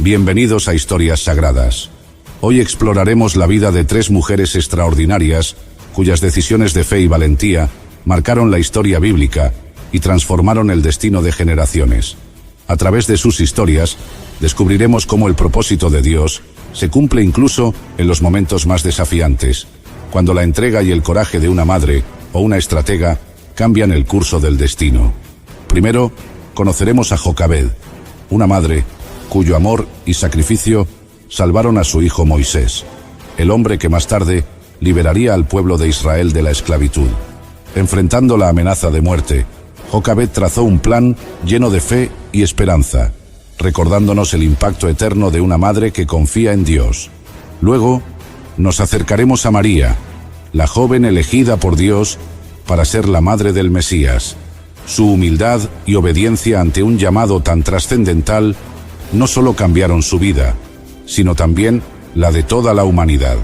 Bienvenidos a Historias Sagradas. Hoy exploraremos la vida de tres mujeres extraordinarias, cuyas decisiones de fe y valentía marcaron la historia bíblica y transformaron el destino de generaciones. A través de sus historias, descubriremos cómo el propósito de Dios se cumple incluso en los momentos más desafiantes, cuando la entrega y el coraje de una madre o una estratega cambian el curso del destino. Primero, conoceremos a Jocabed, una madre cuyo amor y sacrificio salvaron a su hijo Moisés, el hombre que más tarde liberaría al pueblo de Israel de la esclavitud. Enfrentando la amenaza de muerte, Jocabed trazó un plan lleno de fe y esperanza, recordándonos el impacto eterno de una madre que confía en Dios. Luego, nos acercaremos a María, la joven elegida por Dios para ser la madre del Mesías. Su humildad y obediencia ante un llamado tan trascendental no solo cambiaron su vida, sino también la de toda la humanidad.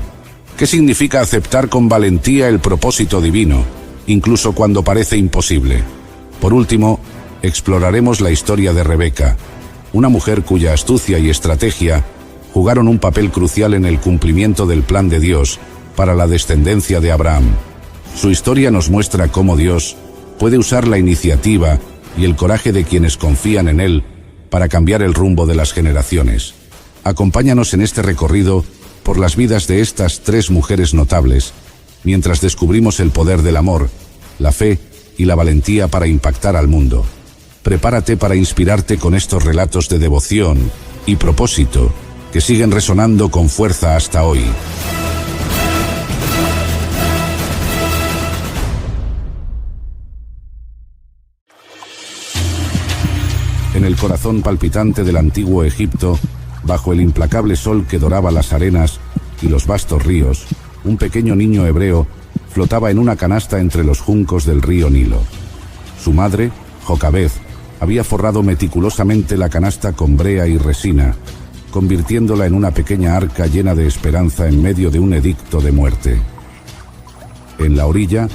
¿Qué significa aceptar con valentía el propósito divino, incluso cuando parece imposible? Por último, exploraremos la historia de Rebeca, una mujer cuya astucia y estrategia jugaron un papel crucial en el cumplimiento del plan de Dios para la descendencia de Abraham. Su historia nos muestra cómo Dios puede usar la iniciativa y el coraje de quienes confían en Él para cambiar el rumbo de las generaciones. Acompáñanos en este recorrido por las vidas de estas tres mujeres notables, mientras descubrimos el poder del amor, la fe y la valentía para impactar al mundo. Prepárate para inspirarte con estos relatos de devoción y propósito que siguen resonando con fuerza hasta hoy. En el corazón palpitante del antiguo Egipto, bajo el implacable sol que doraba las arenas y los vastos ríos, un pequeño niño hebreo flotaba en una canasta entre los juncos del río Nilo. Su madre, Jocabed, había forrado meticulosamente la canasta con brea y resina, convirtiéndola en una pequeña arca llena de esperanza en medio de un edicto de muerte. En la orilla,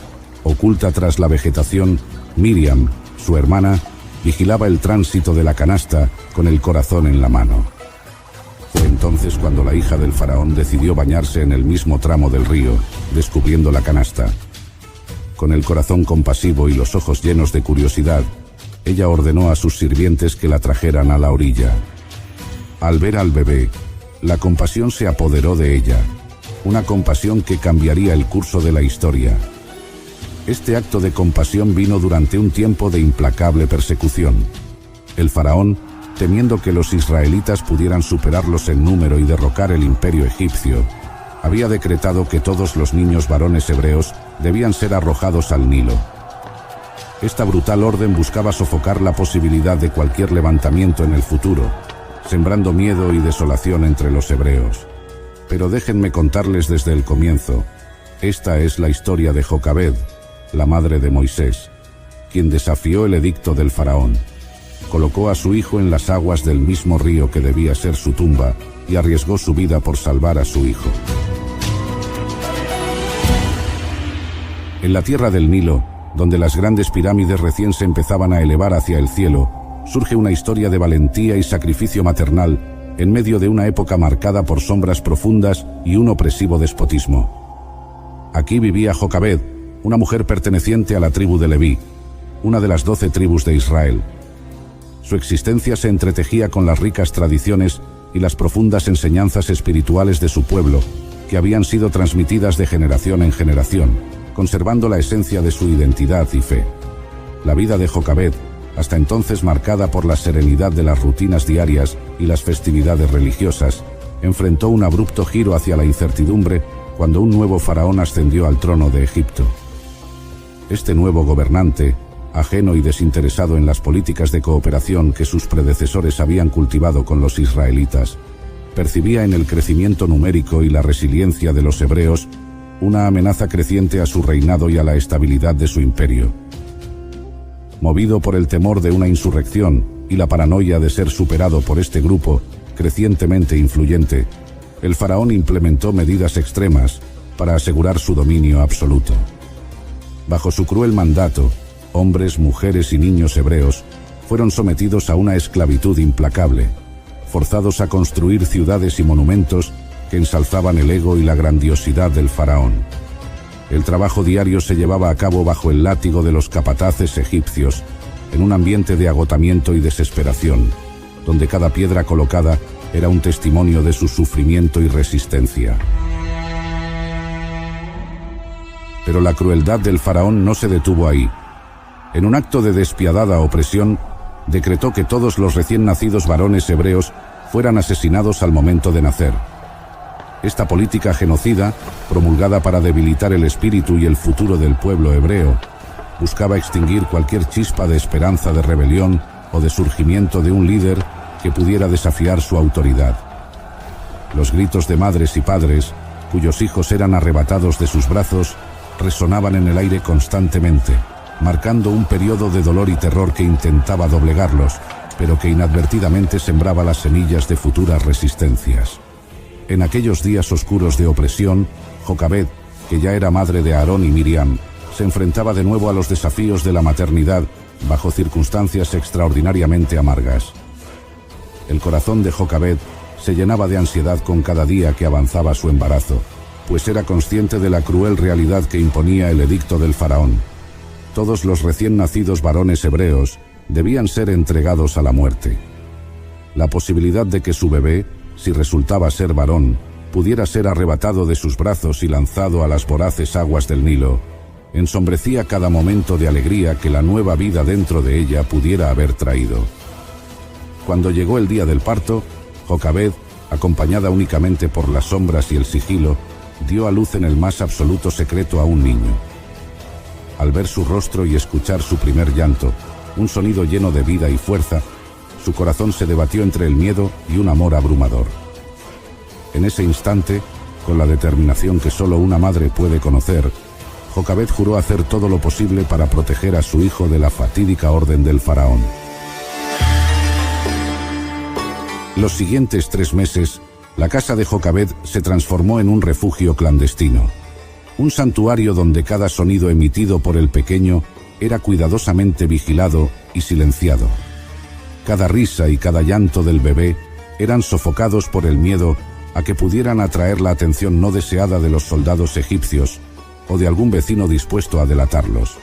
oculta tras la vegetación, Miriam, su hermana, vigilaba el tránsito de la canasta con el corazón en la mano. Fue entonces cuando la hija del faraón decidió bañarse en el mismo tramo del río, descubriendo la canasta. Con el corazón compasivo y los ojos llenos de curiosidad, ella ordenó a sus sirvientes que la trajeran a la orilla. Al ver al bebé, la compasión se apoderó de ella, una compasión que cambiaría el curso de la historia. Este acto de compasión vino durante un tiempo de implacable persecución. El faraón, temiendo que los israelitas pudieran superarlos en número y derrocar el imperio egipcio, había decretado que todos los niños varones hebreos debían ser arrojados al Nilo. Esta brutal orden buscaba sofocar la posibilidad de cualquier levantamiento en el futuro, sembrando miedo y desolación entre los hebreos. Pero déjenme contarles desde el comienzo. Esta es la historia de Jocabed, la madre de Moisés, quien desafió el edicto del faraón. Colocó a su hijo en las aguas del mismo río que debía ser su tumba y arriesgó su vida por salvar a su hijo. En la tierra del Nilo, donde las grandes pirámides recién se empezaban a elevar hacia el cielo, surge una historia de valentía y sacrificio maternal en medio de una época marcada por sombras profundas y un opresivo despotismo. Aquí vivía Jocabed, una mujer perteneciente a la tribu de Leví, una de las 12 tribus de Israel. Su existencia se entretejía con las ricas tradiciones y las profundas enseñanzas espirituales de su pueblo, que habían sido transmitidas de generación en generación, conservando la esencia de su identidad y fe. La vida de Jocabed, hasta entonces marcada por la serenidad de las rutinas diarias y las festividades religiosas, enfrentó un abrupto giro hacia la incertidumbre cuando un nuevo faraón ascendió al trono de Egipto. Este nuevo gobernante, ajeno y desinteresado en las políticas de cooperación que sus predecesores habían cultivado con los israelitas, percibía en el crecimiento numérico y la resiliencia de los hebreos una amenaza creciente a su reinado y a la estabilidad de su imperio. Movido por el temor de una insurrección y la paranoia de ser superado por este grupo crecientemente influyente, el faraón implementó medidas extremas para asegurar su dominio absoluto. Bajo su cruel mandato, hombres, mujeres y niños hebreos fueron sometidos a una esclavitud implacable, forzados a construir ciudades y monumentos que ensalzaban el ego y la grandiosidad del faraón. El trabajo diario se llevaba a cabo bajo el látigo de los capataces egipcios, en un ambiente de agotamiento y desesperación, donde cada piedra colocada era un testimonio de su sufrimiento y resistencia. Pero la crueldad del faraón no se detuvo ahí. En un acto de despiadada opresión, decretó que todos los recién nacidos varones hebreos fueran asesinados al momento de nacer. Esta política genocida, promulgada para debilitar el espíritu y el futuro del pueblo hebreo, buscaba extinguir cualquier chispa de esperanza de rebelión o de surgimiento de un líder que pudiera desafiar su autoridad. Los gritos de madres y padres, cuyos hijos eran arrebatados de sus brazos, resonaban en el aire constantemente, marcando un periodo de dolor y terror que intentaba doblegarlos, pero que inadvertidamente sembraba las semillas de futuras resistencias. En aquellos días oscuros de opresión, Jocabed, que ya era madre de Aarón y Miriam, se enfrentaba de nuevo a los desafíos de la maternidad bajo circunstancias extraordinariamente amargas. El corazón de Jocabed se llenaba de ansiedad con cada día que avanzaba su embarazo, pues era consciente de la cruel realidad que imponía el edicto del faraón. Todos los recién nacidos varones hebreos debían ser entregados a la muerte. La posibilidad de que su bebé, si resultaba ser varón, pudiera ser arrebatado de sus brazos y lanzado a las voraces aguas del Nilo, ensombrecía cada momento de alegría que la nueva vida dentro de ella pudiera haber traído. Cuando llegó el día del parto, Jocabed, acompañada únicamente por las sombras y el sigilo, dio a luz en el más absoluto secreto a un niño. Al ver su rostro y escuchar su primer llanto, un sonido lleno de vida y fuerza, su corazón se debatió entre el miedo y un amor abrumador. En ese instante, con la determinación que solo una madre puede conocer, Jocabed juró hacer todo lo posible para proteger a su hijo de la fatídica orden del faraón. Los siguientes 3 meses, la casa de Jocabed se transformó en un refugio clandestino, un santuario donde cada sonido emitido por el pequeño era cuidadosamente vigilado y silenciado. Cada risa y cada llanto del bebé eran sofocados por el miedo a que pudieran atraer la atención no deseada de los soldados egipcios o de algún vecino dispuesto a delatarlos.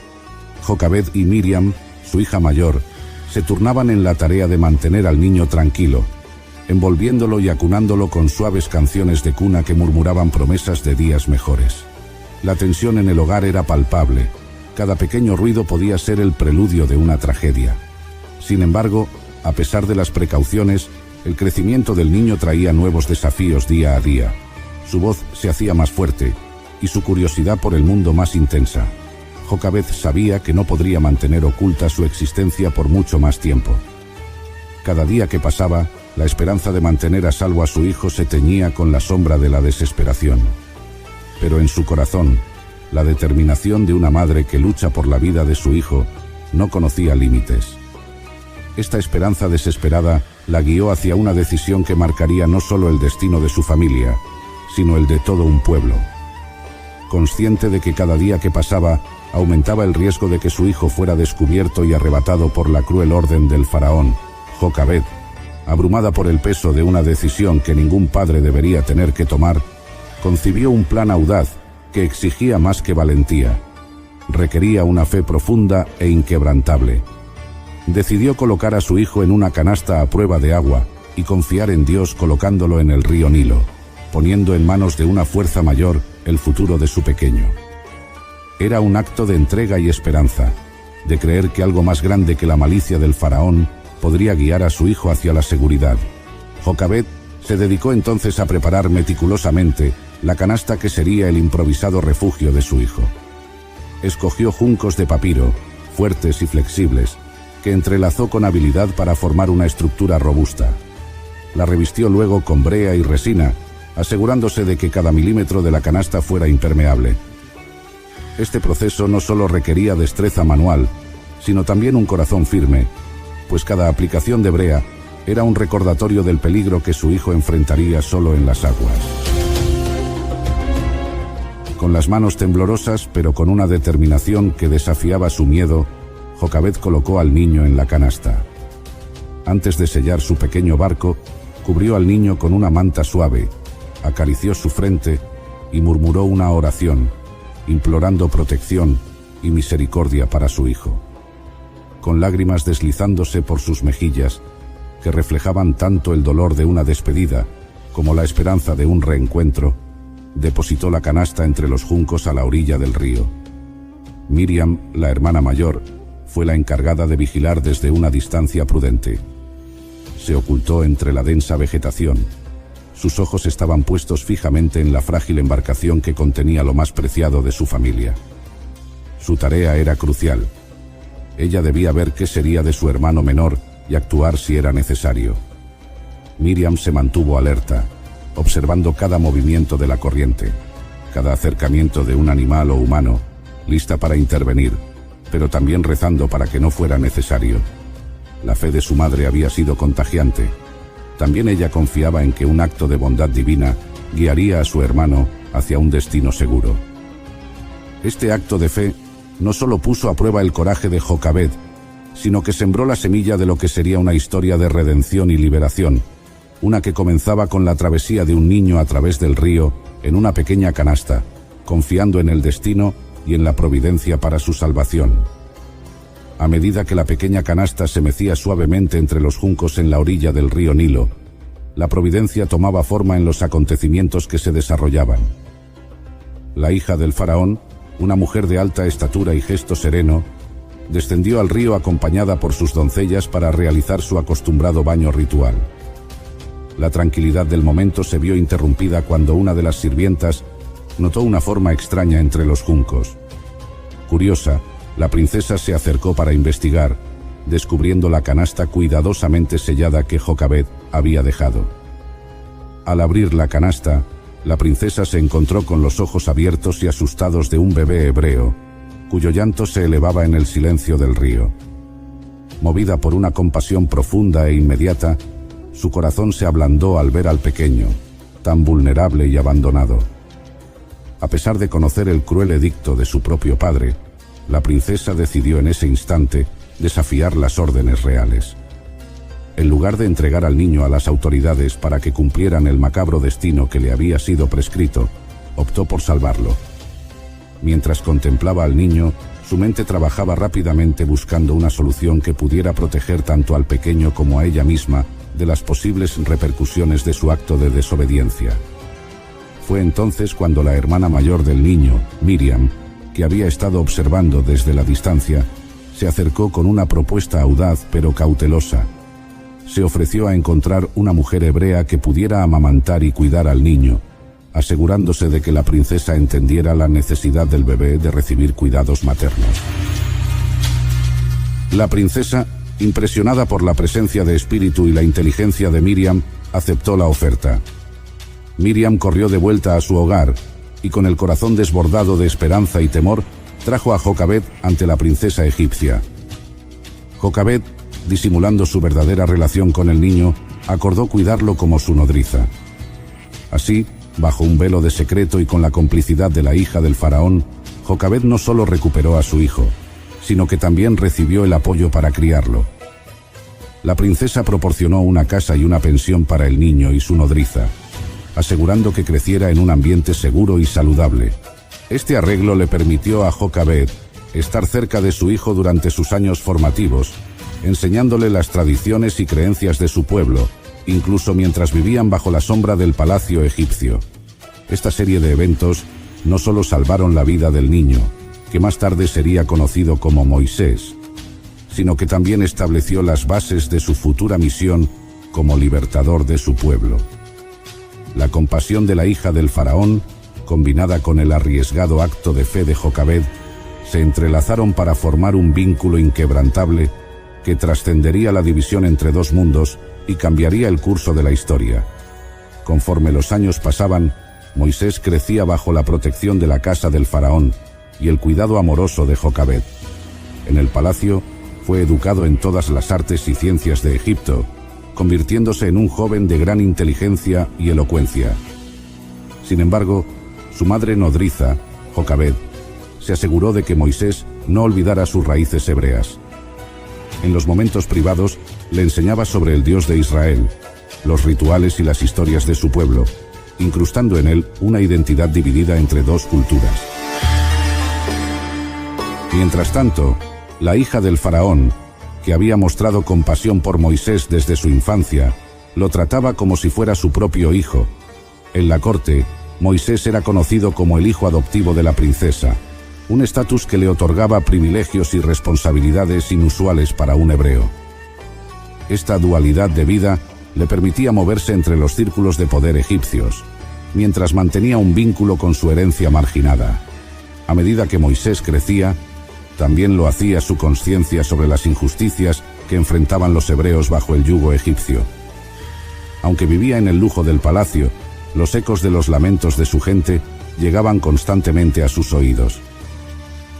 Jocabed y Miriam, su hija mayor, se turnaban en la tarea de mantener al niño tranquilo, envolviéndolo y acunándolo con suaves canciones de cuna que murmuraban promesas de días mejores. La tensión en el hogar era palpable. Cada pequeño ruido podía ser el preludio de una tragedia. Sin embargo, a pesar de las precauciones, el crecimiento del niño traía nuevos desafíos día a día. Su voz se hacía más fuerte y su curiosidad por el mundo más intensa. Jocabed sabía que no podría mantener oculta su existencia por mucho más tiempo. Cada día que pasaba, la esperanza de mantener a salvo a su hijo se teñía con la sombra de la desesperación. Pero en su corazón, la determinación de una madre que lucha por la vida de su hijo no conocía límites. Esta esperanza desesperada la guió hacia una decisión que marcaría no solo el destino de su familia, sino el de todo un pueblo. Consciente de que cada día que pasaba aumentaba el riesgo de que su hijo fuera descubierto y arrebatado por la cruel orden del faraón, Jocabed, abrumada por el peso de una decisión que ningún padre debería tener que tomar, concibió un plan audaz que exigía más que valentía. Requería una fe profunda e inquebrantable. Decidió colocar a su hijo en una canasta a prueba de agua y confiar en Dios colocándolo en el río Nilo, poniendo en manos de una fuerza mayor el futuro de su pequeño. Era un acto de entrega y esperanza, de creer que algo más grande que la malicia del faraón podría guiar a su hijo hacia la seguridad. Jocabed se dedicó entonces a preparar meticulosamente la canasta que sería el improvisado refugio de su hijo. Escogió juncos de papiro, fuertes y flexibles, que entrelazó con habilidad para formar una estructura robusta. La revistió luego con brea y resina, asegurándose de que cada milímetro de la canasta fuera impermeable. Este proceso no solo requería destreza manual, sino también un corazón firme, pues cada aplicación de brea era un recordatorio del peligro que su hijo enfrentaría solo en las aguas. Con las manos temblorosas, pero con una determinación que desafiaba su miedo, Jocabed colocó al niño en la canasta. Antes de sellar su pequeño barco, cubrió al niño con una manta suave, acarició su frente y murmuró una oración, implorando protección y misericordia para su hijo. Con lágrimas deslizándose por sus mejillas, que reflejaban tanto el dolor de una despedida como la esperanza de un reencuentro, depositó la canasta entre los juncos a la orilla del río. Miriam, la hermana mayor, fue la encargada de vigilar desde una distancia prudente. Se ocultó entre la densa vegetación. Sus ojos estaban puestos fijamente en la frágil embarcación que contenía lo más preciado de su familia. Su tarea era crucial. Ella debía ver qué sería de su hermano menor y actuar si era necesario. Miriam se mantuvo alerta, observando cada movimiento de la corriente, cada acercamiento de un animal o humano, lista para intervenir, pero también rezando para que no fuera necesario. La fe de su madre había sido contagiante. También ella confiaba en que un acto de bondad divina guiaría a su hermano hacia un destino seguro. Este acto de fe no solo puso a prueba el coraje de Jocabed, sino que sembró la semilla de lo que sería una historia de redención y liberación, una que comenzaba con la travesía de un niño a través del río en una pequeña canasta, confiando en el destino y en la providencia para su salvación. A medida que la pequeña canasta se mecía suavemente entre los juncos en la orilla del río Nilo, la providencia tomaba forma en los acontecimientos que se desarrollaban. La hija del faraón, una mujer de alta estatura y gesto sereno, descendió al río acompañada por sus doncellas para realizar su acostumbrado baño ritual. La tranquilidad del momento se vio interrumpida cuando una de las sirvientas notó una forma extraña entre los juncos. Curiosa, la princesa se acercó para investigar, descubriendo la canasta cuidadosamente sellada que Jocabed había dejado. Al abrir la canasta, la princesa se encontró con los ojos abiertos y asustados de un bebé hebreo, cuyo llanto se elevaba en el silencio del río. Movida por una compasión profunda e inmediata, su corazón se ablandó al ver al pequeño, tan vulnerable y abandonado. A pesar de conocer el cruel edicto de su propio padre, la princesa decidió en ese instante desafiar las órdenes reales. En lugar de entregar al niño a las autoridades para que cumplieran el macabro destino que le había sido prescrito, optó por salvarlo. Mientras contemplaba al niño, su mente trabajaba rápidamente buscando una solución que pudiera proteger tanto al pequeño como a ella misma de las posibles repercusiones de su acto de desobediencia. Fue entonces cuando la hermana mayor del niño, Miriam, que había estado observando desde la distancia, se acercó con una propuesta audaz pero cautelosa. Se ofreció a encontrar una mujer hebrea que pudiera amamantar y cuidar al niño, asegurándose de que la princesa entendiera la necesidad del bebé de recibir cuidados maternos. La princesa, impresionada por la presencia de espíritu y la inteligencia de Miriam, aceptó la oferta. Miriam corrió de vuelta a su hogar y con el corazón desbordado de esperanza y temor, trajo a Jocabed ante la princesa egipcia. Jocabed, disimulando su verdadera relación con el niño, acordó cuidarlo como su nodriza. Así, bajo un velo de secreto y con la complicidad de la hija del faraón, Jocabed no solo recuperó a su hijo, sino que también recibió el apoyo para criarlo. La princesa proporcionó una casa y una pensión para el niño y su nodriza, asegurando que creciera en un ambiente seguro y saludable. Este arreglo le permitió a Jocabed estar cerca de su hijo durante sus años formativos, enseñándole las tradiciones y creencias de su pueblo, incluso mientras vivían bajo la sombra del palacio egipcio. Esta serie de eventos no solo salvaron la vida del niño, que más tarde sería conocido como Moisés, sino que también estableció las bases de su futura misión como libertador de su pueblo. La compasión de la hija del faraón, combinada con el arriesgado acto de fe de Jocabed, se entrelazaron para formar un vínculo inquebrantable que trascendería la división entre dos mundos y cambiaría el curso de la historia. Conforme los años pasaban, Moisés crecía bajo la protección de la casa del faraón y el cuidado amoroso de Jocabed. En el palacio, fue educado en todas las artes y ciencias de Egipto, convirtiéndose en un joven de gran inteligencia y elocuencia. Sin embargo, su madre nodriza, Jocabed, se aseguró de que Moisés no olvidara sus raíces hebreas. En los momentos privados, le enseñaba sobre el Dios de Israel, los rituales y las historias de su pueblo, incrustando en él una identidad dividida entre dos culturas. Mientras tanto, la hija del faraón, que había mostrado compasión por Moisés desde su infancia, lo trataba como si fuera su propio hijo. En la corte, Moisés era conocido como el hijo adoptivo de la princesa, un estatus que le otorgaba privilegios y responsabilidades inusuales para un hebreo. Esta dualidad de vida le permitía moverse entre los círculos de poder egipcios, mientras mantenía un vínculo con su herencia marginada. A medida que Moisés crecía, también lo hacía su conciencia sobre las injusticias que enfrentaban los hebreos bajo el yugo egipcio. Aunque vivía en el lujo del palacio, los ecos de los lamentos de su gente llegaban constantemente a sus oídos.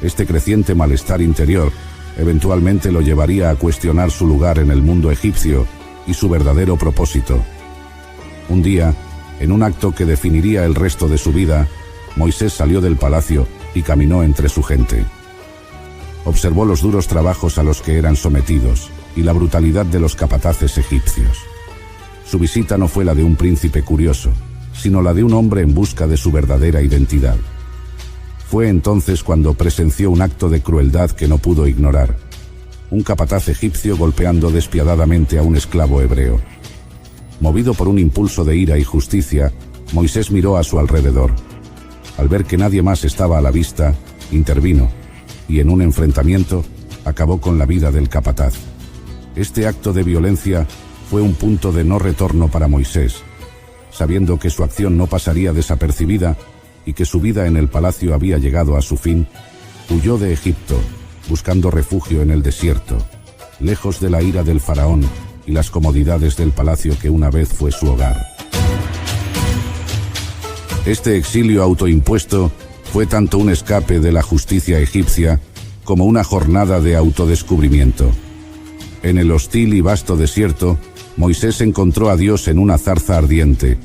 Este creciente malestar interior eventualmente lo llevaría a cuestionar su lugar en el mundo egipcio y su verdadero propósito. Un día, en un acto que definiría el resto de su vida, Moisés salió del palacio y caminó entre su gente. Observó los duros trabajos a los que eran sometidos y la brutalidad de los capataces egipcios. Su visita no fue la de un príncipe curioso, sino la de un hombre en busca de su verdadera identidad. Fue entonces cuando presenció un acto de crueldad que no pudo ignorar: un capataz egipcio golpeando despiadadamente a un esclavo hebreo. Movido por un impulso de ira y justicia, Moisés miró a su alrededor. Al ver que nadie más estaba a la vista, intervino, y en un enfrentamiento acabó con la vida del capataz. Este acto de violencia fue un punto de no retorno para Moisés. Sabiendo que su acción no pasaría desapercibida y que su vida en el palacio había llegado a su fin, huyó de Egipto, buscando refugio en el desierto, lejos de la ira del faraón y las comodidades del palacio que una vez fue su hogar. Este exilio autoimpuesto fue tanto un escape de la justicia egipcia como una jornada de autodescubrimiento. En el hostil y vasto desierto, Moisés encontró a Dios en una zarza ardiente,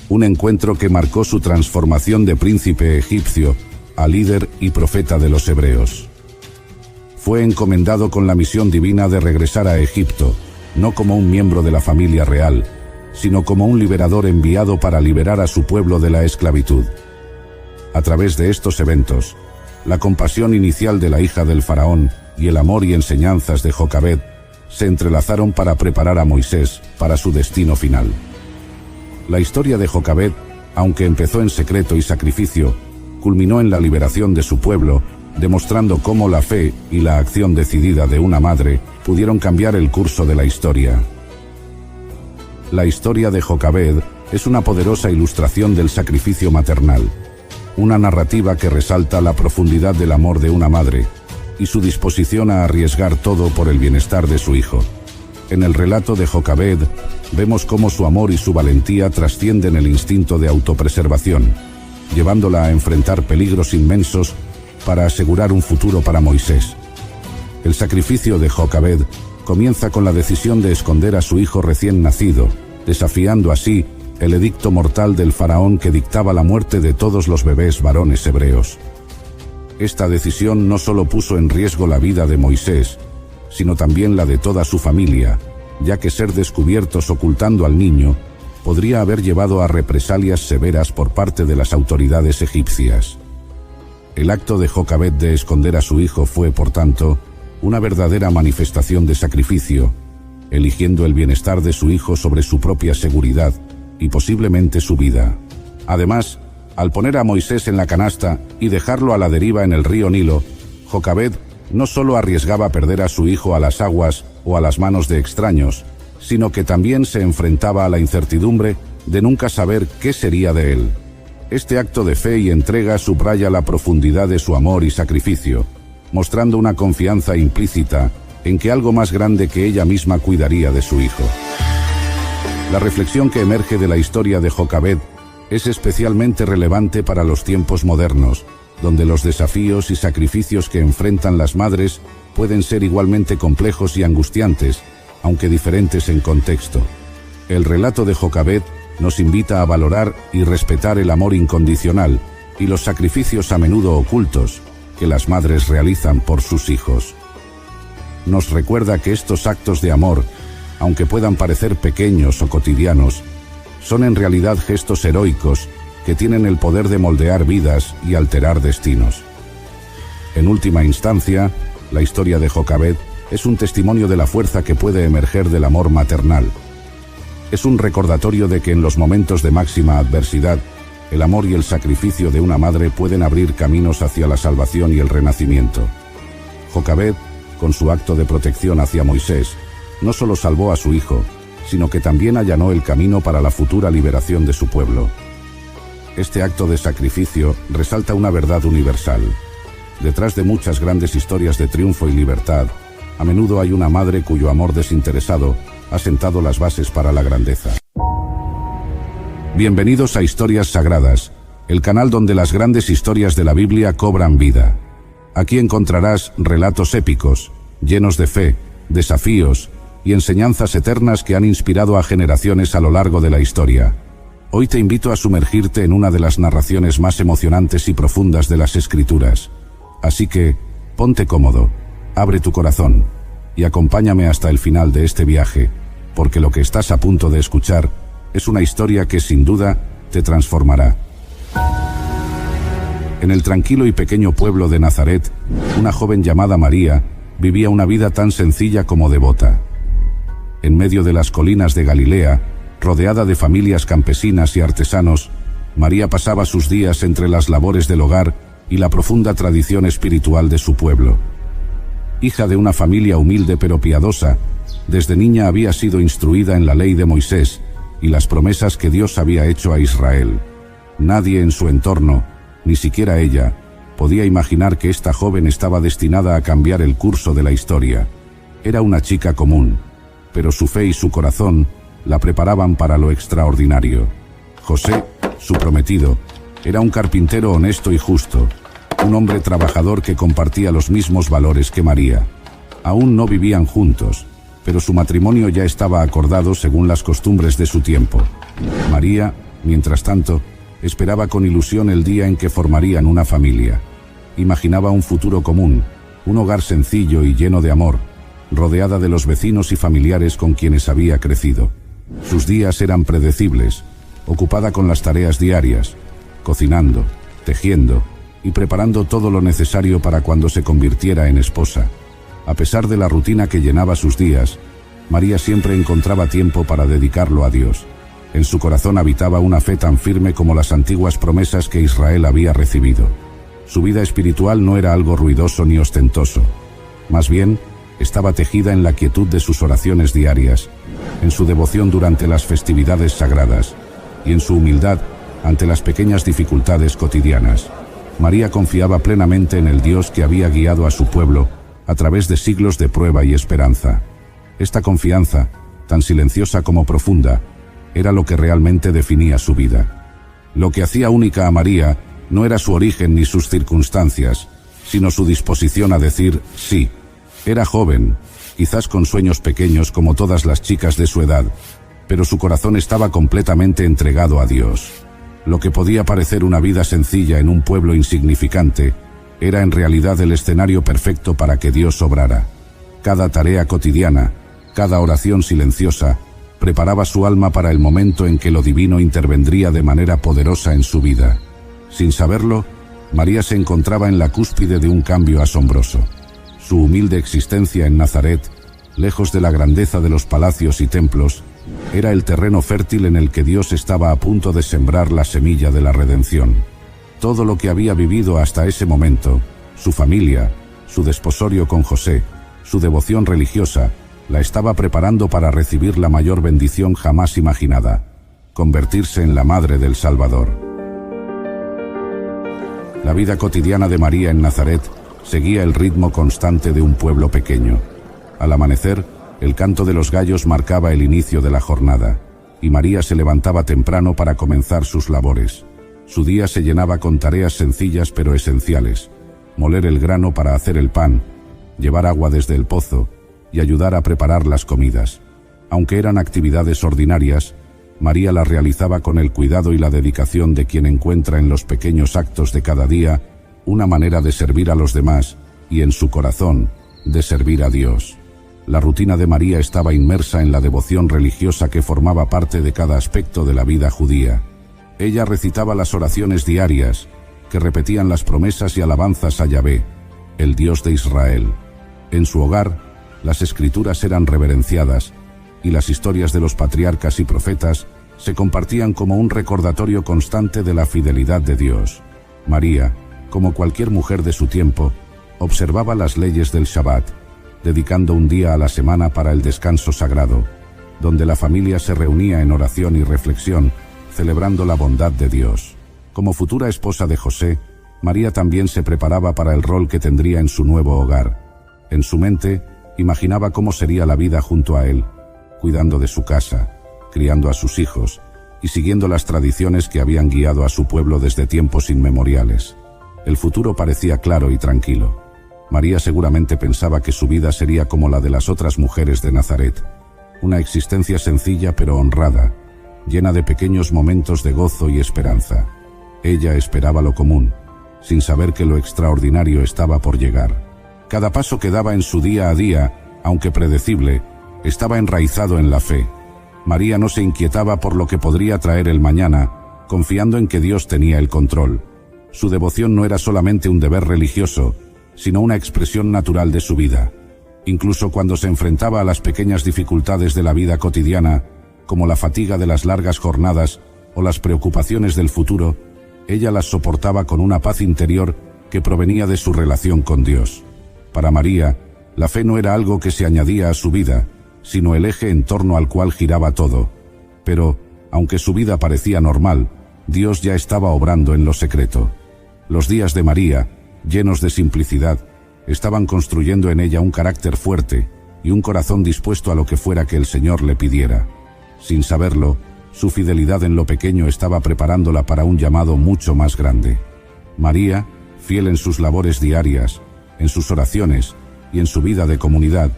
un encuentro que marcó su transformación de príncipe egipcio a líder y profeta de los hebreos. Fue encomendado con la misión divina de regresar a Egipto, no como un miembro de la familia real, sino como un liberador enviado para liberar a su pueblo de la esclavitud. A través de estos eventos, la compasión inicial de la hija del faraón y el amor y enseñanzas de Jocabed se entrelazaron para preparar a Moisés para su destino final. La historia de Jocabed, aunque empezó en secreto y sacrificio, culminó en la liberación de su pueblo, demostrando cómo la fe y la acción decidida de una madre pudieron cambiar el curso de la historia. La historia de Jocabed es una poderosa ilustración del sacrificio maternal, una narrativa que resalta la profundidad del amor de una madre y su disposición a arriesgar todo por el bienestar de su hijo. En el relato de Jocabed, vemos cómo su amor y su valentía trascienden el instinto de autopreservación, llevándola a enfrentar peligros inmensos para asegurar un futuro para Moisés. El sacrificio de Jocabed comienza con la decisión de esconder a su hijo recién nacido, desafiando así el edicto mortal del faraón que dictaba la muerte de todos los bebés varones hebreos. Esta decisión no solo puso en riesgo la vida de Moisés, sino también la de toda su familia, ya que ser descubiertos ocultando al niño podría haber llevado a represalias severas por parte de las autoridades egipcias. El acto de Jocabed de esconder a su hijo fue, por tanto, una verdadera manifestación de sacrificio, eligiendo el bienestar de su hijo sobre su propia seguridad y posiblemente su vida. Además, al poner a Moisés en la canasta y dejarlo a la deriva en el río Nilo, Jocabed no solo arriesgaba perder a su hijo a las aguas o a las manos de extraños, sino que también se enfrentaba a la incertidumbre de nunca saber qué sería de él. Este acto de fe y entrega subraya la profundidad de su amor y sacrificio, mostrando una confianza implícita en que algo más grande que ella misma cuidaría de su hijo. La reflexión que emerge de la historia de Jocabed es especialmente relevante para los tiempos modernos, donde los desafíos y sacrificios que enfrentan las madres pueden ser igualmente complejos y angustiantes, aunque diferentes en contexto. El relato de Jocabed nos invita a valorar y respetar el amor incondicional y los sacrificios a menudo ocultos que las madres realizan por sus hijos. Nos recuerda que estos actos de amor aunque puedan parecer pequeños o cotidianos, son en realidad gestos heroicos que tienen el poder de moldear vidas y alterar destinos. En última instancia, la historia de Jocabed es un testimonio de la fuerza que puede emerger del amor maternal. Es un recordatorio de que en los momentos de máxima adversidad, el amor y el sacrificio de una madre pueden abrir caminos hacia la salvación y el renacimiento. Jocabed, con su acto de protección hacia Moisés, no solo salvó a su hijo, sino que también allanó el camino para la futura liberación de su pueblo. Este acto de sacrificio resalta una verdad universal. Detrás de muchas grandes historias de triunfo y libertad, a menudo hay una madre cuyo amor desinteresado ha sentado las bases para la grandeza. Bienvenidos a Historias Sagradas, el canal donde las grandes historias de la Biblia cobran vida. Aquí encontrarás relatos épicos, llenos de fe, desafíos y enseñanzas eternas que han inspirado a generaciones a lo largo de la historia. Hoy te invito a sumergirte en una de las narraciones más emocionantes y profundas de las Escrituras. Así que, ponte cómodo, abre tu corazón y acompáñame hasta el final de este viaje, porque lo que estás a punto de escuchar es una historia que sin duda te transformará. En el tranquilo y pequeño pueblo de Nazaret, una joven llamada María vivía una vida tan sencilla como devota. En medio de las colinas de Galilea, rodeada de familias campesinas y artesanos, María pasaba sus días entre las labores del hogar y la profunda tradición espiritual de su pueblo. Hija de una familia humilde pero piadosa, desde niña había sido instruida en la ley de Moisés y las promesas que Dios había hecho a Israel. Nadie en su entorno, ni siquiera ella, podía imaginar que esta joven estaba destinada a cambiar el curso de la historia. Era una chica común, pero su fe y su corazón la preparaban para lo extraordinario. José, su prometido, era un carpintero honesto y justo, un hombre trabajador que compartía los mismos valores que María. Aún no vivían juntos, pero su matrimonio ya estaba acordado según las costumbres de su tiempo. María, mientras tanto, esperaba con ilusión el día en que formarían una familia. Imaginaba un futuro común, un hogar sencillo y lleno de amor, rodeada de los vecinos y familiares con quienes había crecido. Sus días eran predecibles, ocupada con las tareas diarias, cocinando, tejiendo y preparando todo lo necesario para cuando se convirtiera en esposa. A pesar de la rutina que llenaba sus días, María siempre encontraba tiempo para dedicarlo a Dios. En su corazón habitaba una fe tan firme como las antiguas promesas que Israel había recibido. Su vida espiritual no era algo ruidoso ni ostentoso. Más bien, estaba tejida en la quietud de sus oraciones diarias, en su devoción durante las festividades sagradas y en su humildad ante las pequeñas dificultades cotidianas. María confiaba plenamente en el Dios que había guiado a su pueblo a través de siglos de prueba y esperanza. Esta confianza, tan silenciosa como profunda, era lo que realmente definía su vida. Lo que hacía única a María no era su origen ni sus circunstancias, sino su disposición a decir sí. Era joven, quizás con sueños pequeños como todas las chicas de su edad, pero su corazón estaba completamente entregado a Dios. Lo que podía parecer una vida sencilla en un pueblo insignificante, era en realidad el escenario perfecto para que Dios obrara. Cada tarea cotidiana, cada oración silenciosa, preparaba su alma para el momento en que lo divino intervendría de manera poderosa en su vida. Sin saberlo, María se encontraba en la cúspide de un cambio asombroso. Su humilde existencia en Nazaret, lejos de la grandeza de los palacios y templos, era el terreno fértil en el que Dios estaba a punto de sembrar la semilla de la redención. Todo lo que había vivido hasta ese momento, su familia, su desposorio con José, su devoción religiosa, la estaba preparando para recibir la mayor bendición jamás imaginada: convertirse en la madre del Salvador. La vida cotidiana de María en Nazaret seguía el ritmo constante de un pueblo pequeño. Al amanecer, el canto de los gallos marcaba el inicio de la jornada, y María se levantaba temprano para comenzar sus labores. Su día se llenaba con tareas sencillas pero esenciales: moler el grano para hacer el pan, llevar agua desde el pozo y ayudar a preparar las comidas. Aunque eran actividades ordinarias, María las realizaba con el cuidado y la dedicación de quien encuentra en los pequeños actos de cada día una manera de servir a los demás y, en su corazón, de servir a Dios. La rutina de María estaba inmersa en la devoción religiosa que formaba parte de cada aspecto de la vida judía. Ella recitaba las oraciones diarias, que repetían las promesas y alabanzas a Yahvé, el Dios de Israel. En su hogar, las escrituras eran reverenciadas, y las historias de los patriarcas y profetas se compartían como un recordatorio constante de la fidelidad de Dios. María, como cualquier mujer de su tiempo, observaba las leyes del Shabbat, dedicando un día a la semana para el descanso sagrado, donde la familia se reunía en oración y reflexión, celebrando la bondad de Dios. Como futura esposa de José, María también se preparaba para el rol que tendría en su nuevo hogar. En su mente, imaginaba cómo sería la vida junto a él, cuidando de su casa, criando a sus hijos y siguiendo las tradiciones que habían guiado a su pueblo desde tiempos inmemoriales. El futuro parecía claro y tranquilo. María seguramente pensaba que su vida sería como la de las otras mujeres de Nazaret, una existencia sencilla pero honrada, llena de pequeños momentos de gozo y esperanza. Ella esperaba lo común, sin saber que lo extraordinario estaba por llegar. Cada paso que daba en su día a día, aunque predecible, estaba enraizado en la fe. María no se inquietaba por lo que podría traer el mañana, confiando en que Dios tenía el control. Su devoción no era solamente un deber religioso, sino una expresión natural de su vida. Incluso cuando se enfrentaba a las pequeñas dificultades de la vida cotidiana, como la fatiga de las largas jornadas o las preocupaciones del futuro, ella las soportaba con una paz interior que provenía de su relación con Dios. Para María, la fe no era algo que se añadía a su vida, sino el eje en torno al cual giraba todo. Pero, aunque su vida parecía normal, Dios ya estaba obrando en lo secreto. Los días de María, llenos de simplicidad, estaban construyendo en ella un carácter fuerte y un corazón dispuesto a lo que fuera que el Señor le pidiera. Sin saberlo, su fidelidad en lo pequeño estaba preparándola para un llamado mucho más grande. María, fiel en sus labores diarias, en sus oraciones y en su vida de comunidad,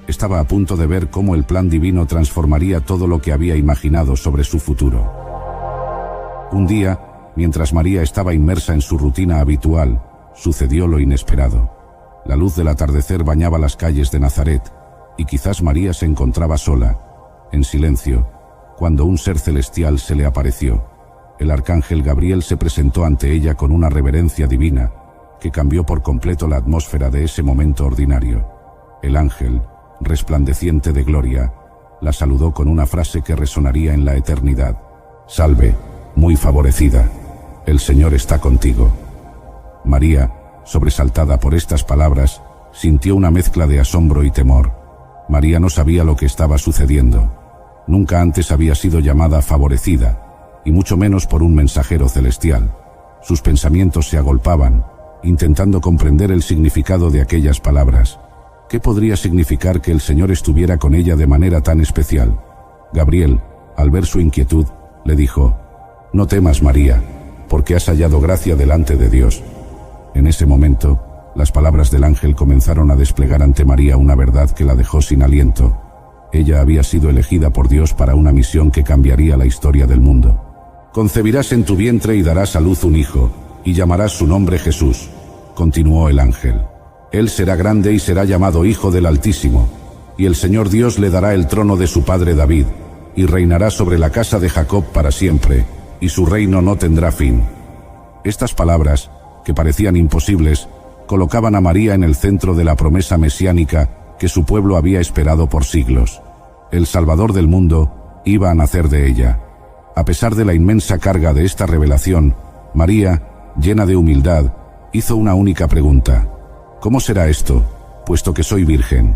estaba a punto de ver cómo el plan divino transformaría todo lo que había imaginado sobre su futuro. Un día, mientras María estaba inmersa en su rutina habitual, sucedió lo inesperado. La luz del atardecer bañaba las calles de Nazaret, y quizás María se encontraba sola, en silencio, cuando un ser celestial se le apareció. El arcángel Gabriel se presentó ante ella con una reverencia divina, que cambió por completo la atmósfera de ese momento ordinario. El ángel, resplandeciente de gloria, la saludó con una frase que resonaría en la eternidad: «Salve, muy favorecida, el Señor está contigo». María, sobresaltada por estas palabras, sintió una mezcla de asombro y temor. María no sabía lo que estaba sucediendo. Nunca antes había sido llamada favorecida, y mucho menos por un mensajero celestial. Sus pensamientos se agolpaban, intentando comprender el significado de aquellas palabras. ¿Qué podría significar que el Señor estuviera con ella de manera tan especial? Gabriel, al ver su inquietud, le dijo: «No temas, María, porque has hallado gracia delante de Dios». En ese momento, las palabras del ángel comenzaron a desplegar ante María una verdad que la dejó sin aliento. Ella había sido elegida por Dios para una misión que cambiaría la historia del mundo. «Concebirás en tu vientre y darás a luz un hijo, y llamarás su nombre Jesús», continuó el ángel. «Él será grande y será llamado Hijo del Altísimo, y el Señor Dios le dará el trono de su padre David, y reinará sobre la casa de Jacob para siempre, y su reino no tendrá fin». Estas palabras, que parecían imposibles, colocaban a María en el centro de la promesa mesiánica que su pueblo había esperado por siglos. El Salvador del mundo iba a nacer de ella. A pesar de la inmensa carga de esta revelación, María, llena de humildad, hizo una única pregunta: «¿Cómo será esto, puesto que soy virgen?».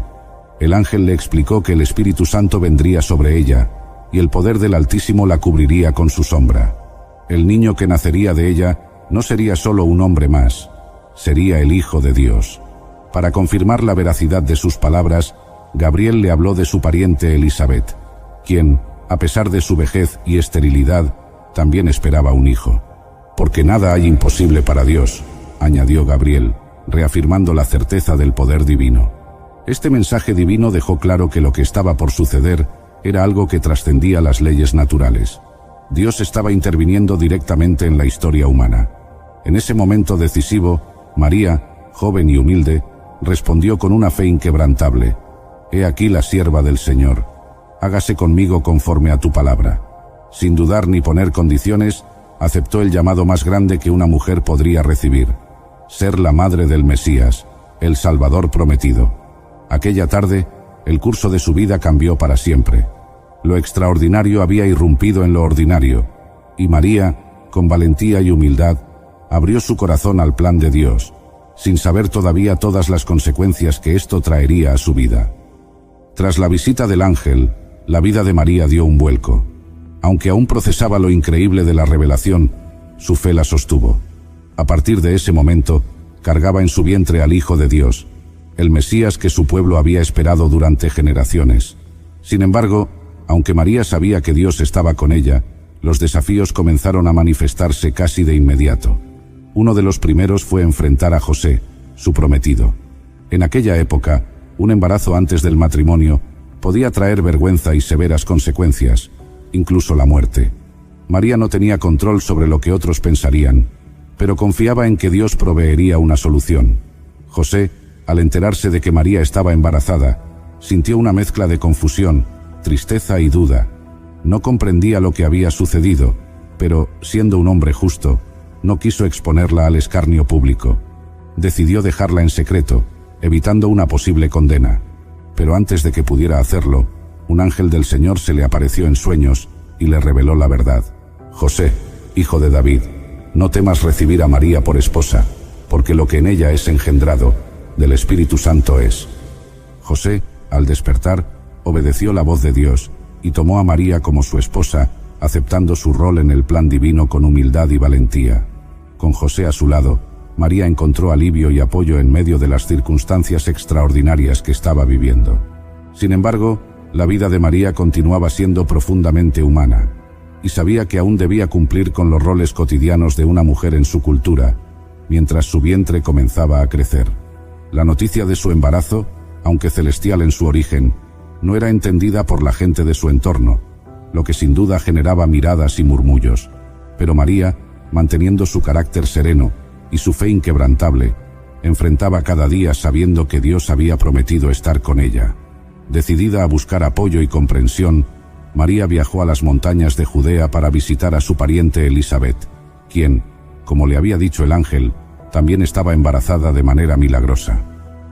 El ángel le explicó que el Espíritu Santo vendría sobre ella, y el poder del Altísimo la cubriría con su sombra. El niño que nacería de ella no sería solo un hombre más, sería el Hijo de Dios. Para confirmar la veracidad de sus palabras, Gabriel le habló de su pariente Elizabeth, quien, a pesar de su vejez y esterilidad, también esperaba un hijo. «Porque nada hay imposible para Dios», añadió Gabriel, reafirmando la certeza del poder divino. Este mensaje divino dejó claro que lo que estaba por suceder era algo que trascendía las leyes naturales. Dios estaba interviniendo directamente en la historia humana. En ese momento decisivo, María, joven y humilde, respondió con una fe inquebrantable: He aquí la sierva del Señor. Hágase conmigo conforme a tu palabra. Sin dudar ni poner condiciones, aceptó el llamado más grande que una mujer podría recibir: ser la madre del Mesías, el Salvador prometido. Aquella tarde, el curso de su vida cambió para siempre. Lo extraordinario había irrumpido en lo ordinario, y María, con valentía y humildad, abrió su corazón al plan de Dios, sin saber todavía todas las consecuencias que esto traería a su vida. Tras la visita del ángel, la vida de María dio un vuelco. Aunque aún procesaba lo increíble de la revelación, su fe la sostuvo. A partir de ese momento, cargaba en su vientre al Hijo de Dios, el Mesías que su pueblo había esperado durante generaciones. Sin embargo, aunque María sabía que Dios estaba con ella, los desafíos comenzaron a manifestarse casi de inmediato. Uno de los primeros fue enfrentar a José, su prometido. En aquella época, un embarazo antes del matrimonio podía traer vergüenza y severas consecuencias, incluso la muerte. María no tenía control sobre lo que otros pensarían, pero confiaba en que Dios proveería una solución. José, al enterarse de que María estaba embarazada, sintió una mezcla de confusión, tristeza y duda. No comprendía lo que había sucedido, pero, siendo un hombre justo, no quiso exponerla al escarnio público. Decidió dejarla en secreto, evitando una posible condena. Pero antes de que pudiera hacerlo, un ángel del Señor se le apareció en sueños y le reveló la verdad. José, hijo de David, no temas recibir a María por esposa, porque lo que en ella es engendrado, del Espíritu Santo es. José, al despertar, obedeció la voz de Dios y tomó a María como su esposa, aceptando su rol en el plan divino con humildad y valentía. Con José a su lado, María encontró alivio y apoyo en medio de las circunstancias extraordinarias que estaba viviendo. Sin embargo, la vida de María continuaba siendo profundamente humana, y sabía que aún debía cumplir con los roles cotidianos de una mujer en su cultura, mientras su vientre comenzaba a crecer. La noticia de su embarazo, aunque celestial en su origen, no era entendida por la gente de su entorno, lo que sin duda generaba miradas y murmullos. Pero María, manteniendo su carácter sereno y su fe inquebrantable, enfrentaba cada día sabiendo que Dios había prometido estar con ella. Decidida a buscar apoyo y comprensión, María viajó a las montañas de Judea para visitar a su pariente Elisabet, quien, como le había dicho el ángel, también estaba embarazada de manera milagrosa.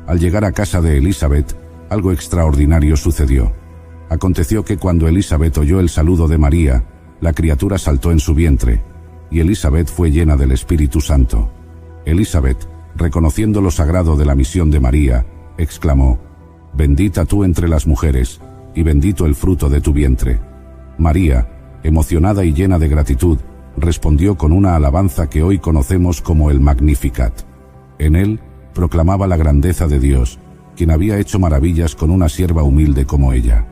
Al llegar a casa de Elisabet, algo extraordinario sucedió. Aconteció que cuando Elisabet oyó el saludo de María, la criatura saltó en su vientre, y Elisabet fue llena del Espíritu Santo. Elisabet, reconociendo lo sagrado de la misión de María, exclamó: «Bendita tú entre las mujeres, y bendito el fruto de tu vientre». María, emocionada y llena de gratitud, respondió con una alabanza que hoy conocemos como el Magnificat. En él, proclamaba la grandeza de Dios, quien había hecho maravillas con una sierva humilde como ella.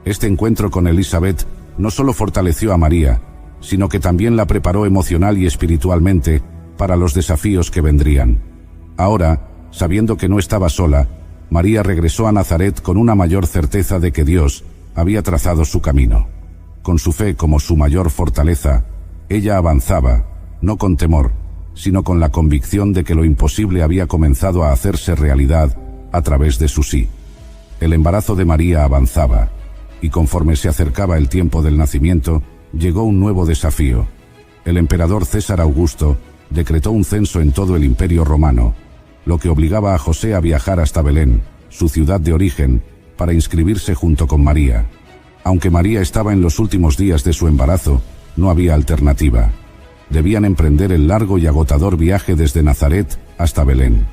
Este encuentro con Elisabet no solo fortaleció a María, sino que también la preparó emocional y espiritualmente para los desafíos que vendrían. Ahora, sabiendo que no estaba sola, María regresó a Nazaret con una mayor certeza de que Dios había trazado su camino. Con su fe como su mayor fortaleza, ella avanzaba, no con temor, sino con la convicción de que lo imposible había comenzado a hacerse realidad a través de su sí. El embarazo de María avanzaba, y conforme se acercaba el tiempo del nacimiento, llegó un nuevo desafío. El emperador César Augusto decretó un censo en todo el Imperio Romano, lo que obligaba a José a viajar hasta Belén, su ciudad de origen, para inscribirse junto con María. Aunque María estaba en los últimos días de su embarazo, no había alternativa. Debían emprender el largo y agotador viaje desde Nazaret hasta Belén.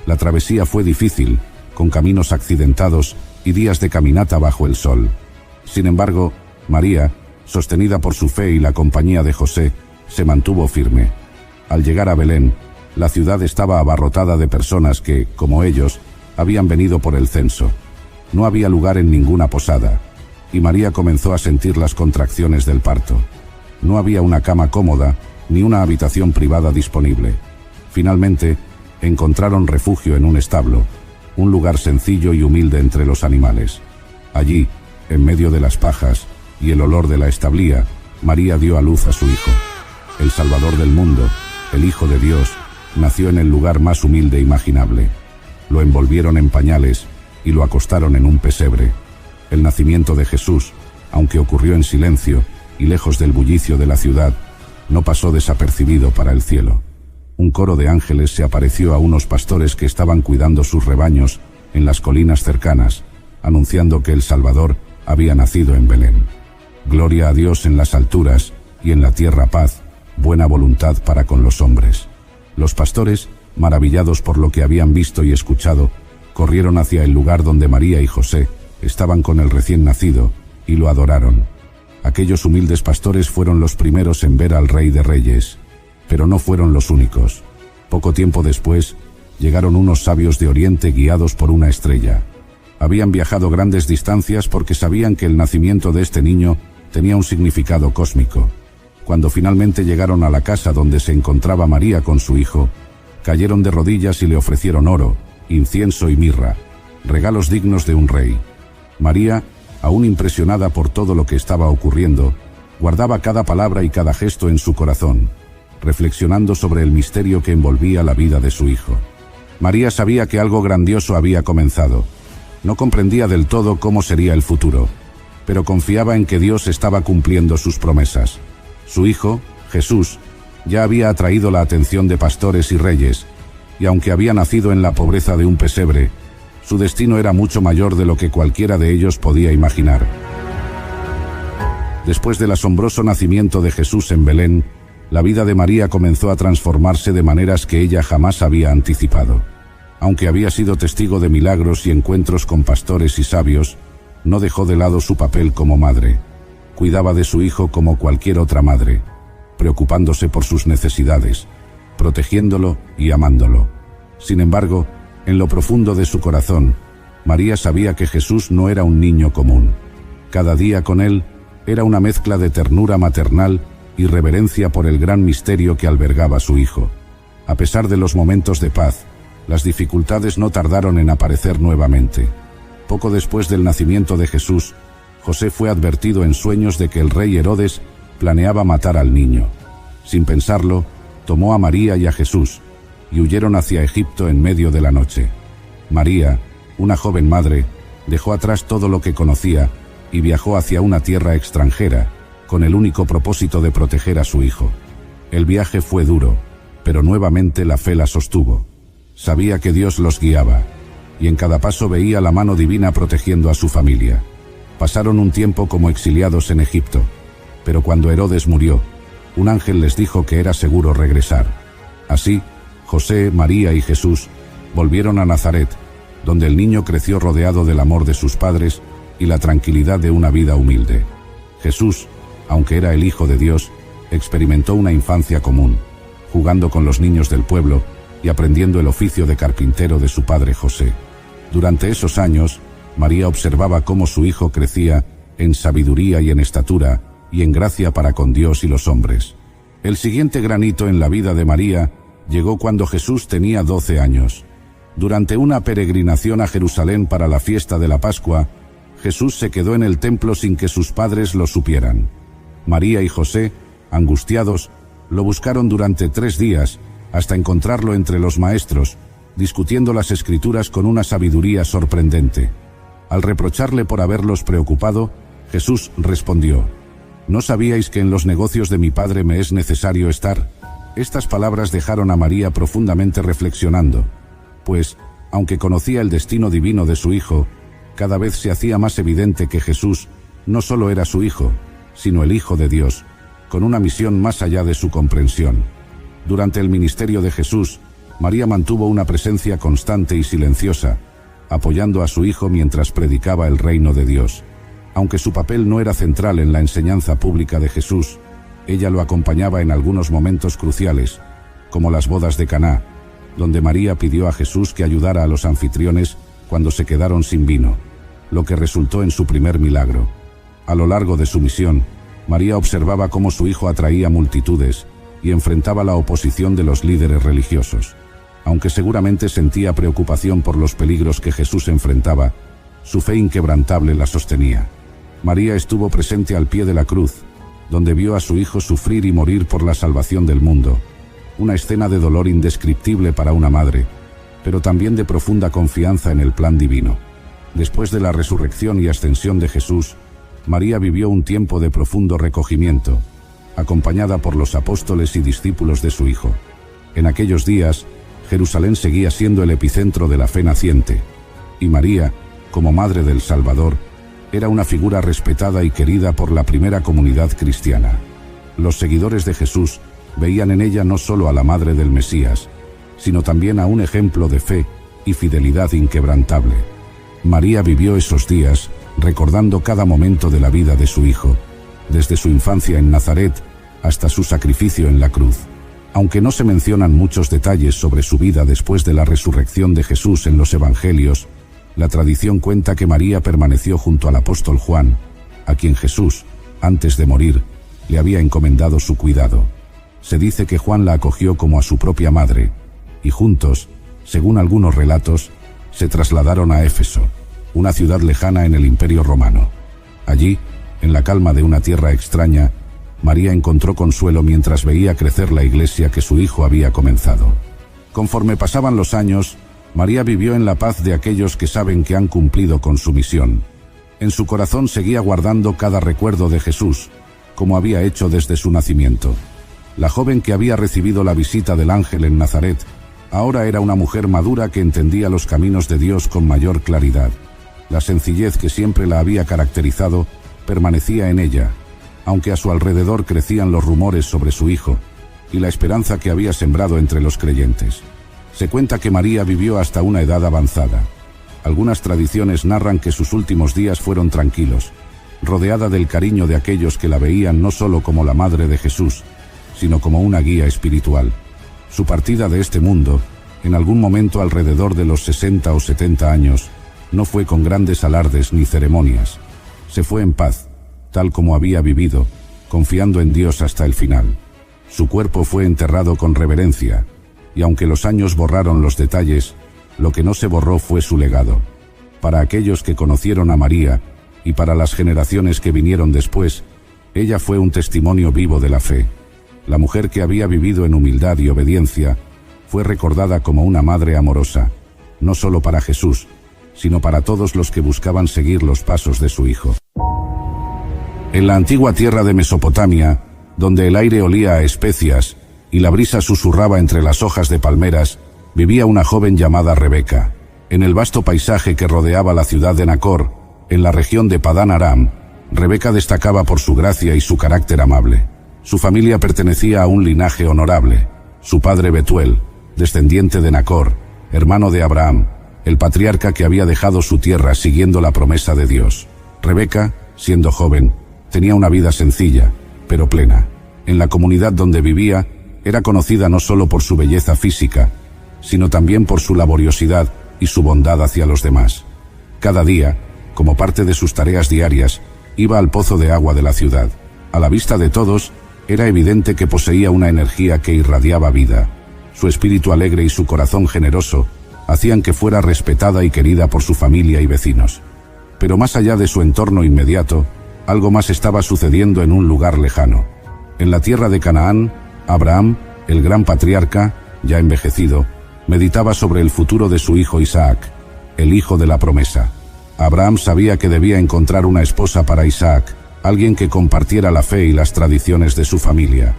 La travesía fue difícil, con caminos accidentados y días de caminata bajo el sol. Sin embargo, María, sostenida por su fe y la compañía de José, se mantuvo firme. Al llegar a Belén, la ciudad estaba abarrotada de personas que, como ellos, habían venido por el censo. No había lugar en ninguna posada, y María comenzó a sentir las contracciones del parto. No había una cama cómoda, ni una habitación privada disponible. Finalmente, encontraron refugio en un establo, un lugar sencillo y humilde entre los animales. Allí, en medio de las pajas y el olor de la establía, María dio a luz a su hijo. El Salvador del mundo, el Hijo de Dios, nació en el lugar más humilde imaginable. Lo envolvieron en pañales y lo acostaron en un pesebre. El nacimiento de Jesús, aunque ocurrió en silencio y lejos del bullicio de la ciudad, no pasó desapercibido para el cielo. Un coro de ángeles se apareció a unos pastores que estaban cuidando sus rebaños en las colinas cercanas, anunciando que el Salvador había nacido en Belén. Gloria a Dios en las alturas, y en la tierra paz, buena voluntad para con los hombres. Los pastores, maravillados por lo que habían visto y escuchado, corrieron hacia el lugar donde María y José estaban con el recién nacido, y lo adoraron. Aquellos humildes pastores fueron los primeros en ver al Rey de Reyes, pero no fueron los únicos. Poco tiempo después, llegaron unos sabios de Oriente guiados por una estrella. Habían viajado grandes distancias porque sabían que el nacimiento de este niño tenía un significado cósmico. Cuando finalmente llegaron a la casa donde se encontraba María con su hijo, cayeron de rodillas y le ofrecieron oro, incienso y mirra, regalos dignos de un rey. María, aún impresionada por todo lo que estaba ocurriendo, guardaba cada palabra y cada gesto en su corazón, reflexionando sobre el misterio que envolvía la vida de su hijo. María sabía que algo grandioso había comenzado. No comprendía del todo cómo sería el futuro, pero confiaba en que Dios estaba cumpliendo sus promesas. Su hijo, Jesús, ya había atraído la atención de pastores y reyes, y aunque había nacido en la pobreza de un pesebre, su destino era mucho mayor de lo que cualquiera de ellos podía imaginar. Después del asombroso nacimiento de Jesús en Belén, la vida de María comenzó a transformarse de maneras que ella jamás había anticipado. Aunque había sido testigo de milagros y encuentros con pastores y sabios, no dejó de lado su papel como madre. Cuidaba de su hijo como cualquier otra madre, preocupándose por sus necesidades, protegiéndolo y amándolo. Sin embargo, en lo profundo de su corazón, María sabía que Jesús no era un niño común. Cada día con él era una mezcla de ternura maternal y reverencia por el gran misterio que albergaba su hijo. A pesar de los momentos de paz, las dificultades no tardaron en aparecer nuevamente. Poco después del nacimiento de Jesús, José fue advertido en sueños de que el rey Herodes planeaba matar al niño. Sin pensarlo, tomó a María y a Jesús, y huyeron hacia Egipto en medio de la noche. María, una joven madre, dejó atrás todo lo que conocía y viajó hacia una tierra extranjera, con el único propósito de proteger a su hijo. El viaje fue duro, pero nuevamente la fe la sostuvo. Sabía que Dios los guiaba, y en cada paso veía la mano divina protegiendo a su familia. Pasaron un tiempo como exiliados en Egipto, pero cuando Herodes murió, un ángel les dijo que era seguro regresar. Así, José, María y Jesús volvieron a Nazaret, donde el niño creció rodeado del amor de sus padres y la tranquilidad de una vida humilde. Jesús, aunque era el Hijo de Dios, experimentó una infancia común, jugando con los niños del pueblo y aprendiendo el oficio de carpintero de su padre José. Durante esos años, María observaba cómo su hijo crecía en sabiduría y en estatura y en gracia para con Dios y los hombres. El siguiente gran hito en la vida de María llegó cuando Jesús tenía 12 años. Durante una peregrinación a Jerusalén para la fiesta de la Pascua, Jesús se quedó en el templo sin que sus padres lo supieran. María y José, angustiados, lo buscaron durante 3 días hasta encontrarlo entre los maestros, discutiendo las Escrituras con una sabiduría sorprendente. Al reprocharle por haberlos preocupado, Jesús respondió: ¿No sabíais que en los negocios de mi Padre me es necesario estar? Estas palabras dejaron a María profundamente reflexionando, pues, aunque conocía el destino divino de su hijo, cada vez se hacía más evidente que Jesús no solo era su hijo, sino el Hijo de Dios, con una misión más allá de su comprensión. Durante el ministerio de Jesús, María mantuvo una presencia constante y silenciosa, apoyando a su hijo mientras predicaba el reino de Dios. Aunque su papel no era central en la enseñanza pública de Jesús, ella lo acompañaba en algunos momentos cruciales, como las bodas de Caná, donde María pidió a Jesús que ayudara a los anfitriones cuando se quedaron sin vino, lo que resultó en su primer milagro. A lo largo de su misión, María observaba cómo su hijo atraía multitudes y enfrentaba la oposición de los líderes religiosos. Aunque seguramente sentía preocupación por los peligros que Jesús enfrentaba, su fe inquebrantable la sostenía. María estuvo presente al pie de la cruz, donde vio a su hijo sufrir y morir por la salvación del mundo, una escena de dolor indescriptible para una madre, pero también de profunda confianza en el plan divino. Después de la resurrección y ascensión de Jesús, María vivió un tiempo de profundo recogimiento, acompañada por los apóstoles y discípulos de su Hijo. En aquellos días, Jerusalén seguía siendo el epicentro de la fe naciente, y María, como Madre del Salvador, era una figura respetada y querida por la primera comunidad cristiana. Los seguidores de Jesús veían en ella no solo a la Madre del Mesías, sino también a un ejemplo de fe y fidelidad inquebrantable. María vivió esos días recordando cada momento de la vida de su Hijo, desde su infancia en Nazaret hasta su sacrificio en la cruz. Aunque no se mencionan muchos detalles sobre su vida después de la resurrección de Jesús en los Evangelios, la tradición cuenta que María permaneció junto al apóstol Juan, a quien Jesús, antes de morir, le había encomendado su cuidado. Se dice que Juan la acogió como a su propia madre, y juntos, según algunos relatos, se trasladaron a Éfeso, una ciudad lejana en el Imperio Romano. Allí, en la calma de una tierra extraña, María encontró consuelo mientras veía crecer la iglesia que su Hijo había comenzado. Conforme pasaban los años, María vivió en la paz de aquellos que saben que han cumplido con su misión. En su corazón seguía guardando cada recuerdo de Jesús, como había hecho desde su nacimiento. La joven que había recibido la visita del ángel en Nazaret, ahora era una mujer madura que entendía los caminos de Dios con mayor claridad. La sencillez que siempre la había caracterizado permanecía en ella, aunque a su alrededor crecían los rumores sobre su Hijo y la esperanza que había sembrado entre los creyentes. Se cuenta que María vivió hasta una edad avanzada. Algunas tradiciones narran que sus últimos días fueron tranquilos, rodeada del cariño de aquellos que la veían no solo como la Madre de Jesús, sino como una guía espiritual. Su partida de este mundo, en algún momento alrededor de los 60 o 70 años, no fue con grandes alardes ni ceremonias. Se fue en paz, tal como había vivido, confiando en Dios hasta el final. Su cuerpo fue enterrado con reverencia, y aunque los años borraron los detalles, lo que no se borró fue su legado. Para aquellos que conocieron a María, y para las generaciones que vinieron después, ella fue un testimonio vivo de la fe. La mujer que había vivido en humildad y obediencia, fue recordada como una madre amorosa, no solo para Jesús, sino para todos los que buscaban seguir los pasos de su Hijo. En la antigua tierra de Mesopotamia, donde el aire olía a especias y la brisa susurraba entre las hojas de palmeras, vivía una joven llamada Rebeca. En el vasto paisaje que rodeaba la ciudad de Nacor, en la región de Padán Aram, Rebeca destacaba por su gracia y su carácter amable. Su familia pertenecía a un linaje honorable. Su padre Betuel, descendiente de Nacor, hermano de Abraham, el patriarca que había dejado su tierra siguiendo la promesa de Dios. Rebeca, siendo joven, tenía una vida sencilla, pero plena. En la comunidad donde vivía, era conocida no solo por su belleza física, sino también por su laboriosidad y su bondad hacia los demás. Cada día, como parte de sus tareas diarias, iba al pozo de agua de la ciudad. A la vista de todos, era evidente que poseía una energía que irradiaba vida. Su espíritu alegre y su corazón generoso hacían que fuera respetada y querida por su familia y vecinos. Pero más allá de su entorno inmediato, algo más estaba sucediendo en un lugar lejano. En la tierra de Canaán, Abraham, el gran patriarca, ya envejecido, meditaba sobre el futuro de su hijo Isaac, el hijo de la promesa. Abraham sabía que debía encontrar una esposa para Isaac, alguien que compartiera la fe y las tradiciones de su familia.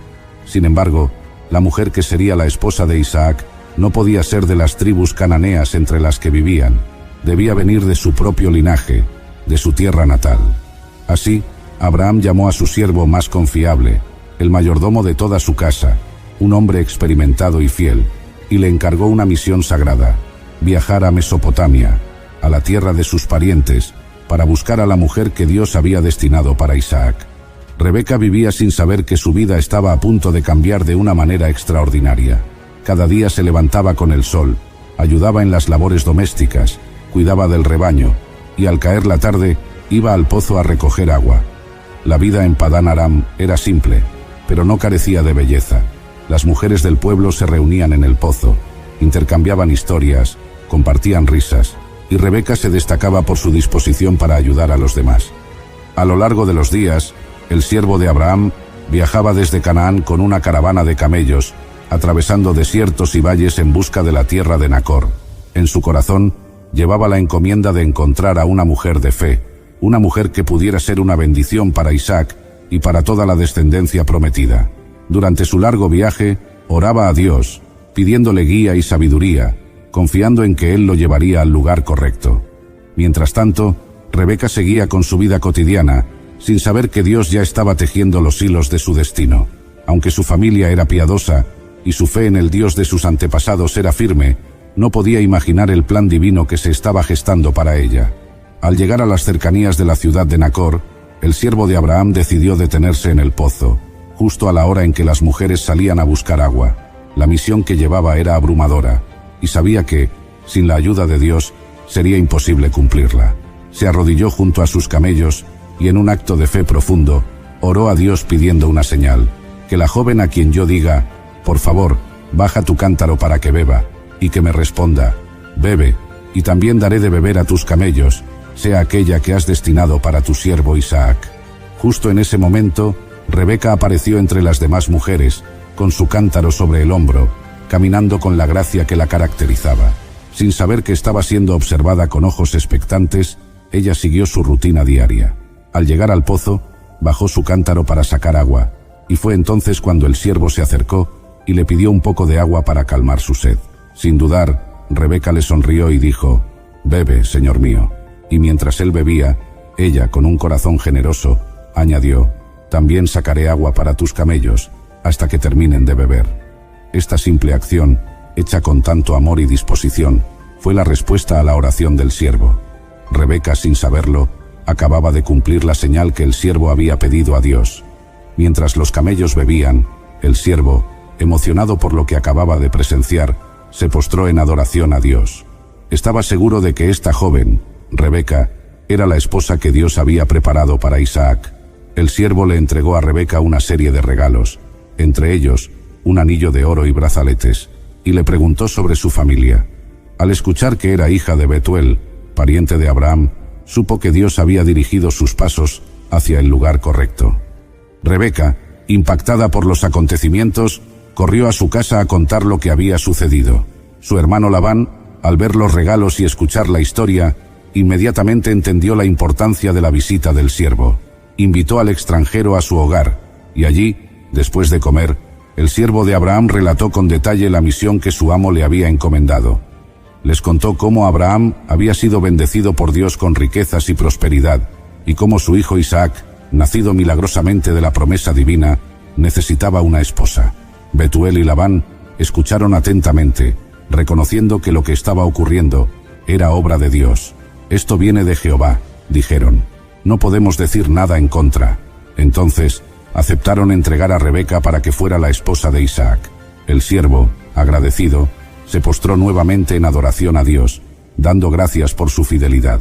Sin embargo, la mujer que sería la esposa de Isaac no podía ser de las tribus cananeas entre las que vivían. Debía venir de su propio linaje, de su tierra natal. Así, Abraham llamó a su siervo más confiable, el mayordomo de toda su casa, un hombre experimentado y fiel, y le encargó una misión sagrada: viajar a Mesopotamia, a la tierra de sus parientes, para buscar a la mujer que Dios había destinado para Isaac. Rebeca vivía sin saber que su vida estaba a punto de cambiar de una manera extraordinaria. Cada día se levantaba con el sol, ayudaba en las labores domésticas, cuidaba del rebaño, y al caer la tarde, iba al pozo a recoger agua. La vida en Padán Aram era simple, pero no carecía de belleza. Las mujeres del pueblo se reunían en el pozo, intercambiaban historias, compartían risas, y Rebeca se destacaba por su disposición para ayudar a los demás. A lo largo de los días, el siervo de Abraham viajaba desde Canaán con una caravana de camellos, atravesando desiertos y valles en busca de la tierra de Nacor. En su corazón llevaba la encomienda de encontrar a una mujer de fe, una mujer que pudiera ser una bendición para Isaac y para toda la descendencia prometida. Durante su largo viaje, oraba a Dios, pidiéndole guía y sabiduría, confiando en que Él lo llevaría al lugar correcto. Mientras tanto, Rebeca seguía con su vida cotidiana, sin saber que Dios ya estaba tejiendo los hilos de su destino. Aunque su familia era piadosa y su fe en el Dios de sus antepasados era firme, no podía imaginar el plan divino que se estaba gestando para ella. Al llegar a las cercanías de la ciudad de Nacor, el siervo de Abraham decidió detenerse en el pozo, justo a la hora en que las mujeres salían a buscar agua. La misión que llevaba era abrumadora, y sabía que, sin la ayuda de Dios, sería imposible cumplirla. Se arrodilló junto a sus camellos y en un acto de fe profundo, oró a Dios pidiendo una señal, que la joven a quien yo diga, por favor, baja tu cántaro para que beba, y que me responda, bebe, y también daré de beber a tus camellos, sea aquella que has destinado para tu siervo Isaac. Justo en ese momento, Rebeca apareció entre las demás mujeres, con su cántaro sobre el hombro, caminando con la gracia que la caracterizaba. Sin saber que estaba siendo observada con ojos expectantes, ella siguió su rutina diaria. Al llegar al pozo, bajó su cántaro para sacar agua, y fue entonces cuando el siervo se acercó y le pidió un poco de agua para calmar su sed. Sin dudar, Rebeca le sonrió y dijo, «Bebe, señor mío». Y mientras él bebía, ella, con un corazón generoso, añadió, «También sacaré agua para tus camellos, hasta que terminen de beber». Esta simple acción, hecha con tanto amor y disposición, fue la respuesta a la oración del siervo. Rebeca, sin saberlo, acababa de cumplir la señal que el siervo había pedido a Dios. Mientras los camellos bebían, el siervo, emocionado por lo que acababa de presenciar, se postró en adoración a Dios. Estaba seguro de que esta joven, Rebeca, era la esposa que Dios había preparado para Isaac. El siervo le entregó a Rebeca una serie de regalos, entre ellos, un anillo de oro y brazaletes, y le preguntó sobre su familia. Al escuchar que era hija de Betuel, pariente de Abraham, supo que Dios había dirigido sus pasos hacia el lugar correcto. Rebeca, impactada por los acontecimientos, corrió a su casa a contar lo que había sucedido. Su hermano Labán, al ver los regalos y escuchar la historia, inmediatamente entendió la importancia de la visita del siervo. Invitó al extranjero a su hogar, y allí, después de comer, el siervo de Abraham relató con detalle la misión que su amo le había encomendado. Les contó cómo Abraham había sido bendecido por Dios con riquezas y prosperidad, y cómo su hijo Isaac, nacido milagrosamente de la promesa divina, necesitaba una esposa. Betuel y Labán escucharon atentamente, reconociendo que lo que estaba ocurriendo era obra de Dios. «Esto viene de Jehová», dijeron. «No podemos decir nada en contra». Entonces, aceptaron entregar a Rebeca para que fuera la esposa de Isaac. El siervo, agradecido, se postró nuevamente en adoración a Dios, dando gracias por su fidelidad.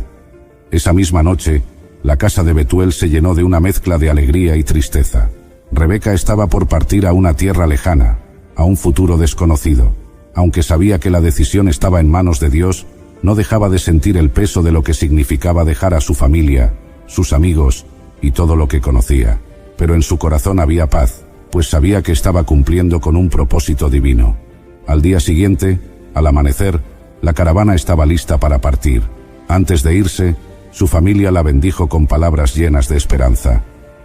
Esa misma noche, la casa de Betuel se llenó de una mezcla de alegría y tristeza. Rebeca estaba por partir a una tierra lejana, a un futuro desconocido. Aunque sabía que la decisión estaba en manos de Dios, no dejaba de sentir el peso de lo que significaba dejar a su familia, sus amigos y todo lo que conocía. Pero en su corazón había paz, pues sabía que estaba cumpliendo con un propósito divino. Al día siguiente, al amanecer, la caravana estaba lista para partir. Antes de irse, su familia la bendijo con palabras llenas de esperanza.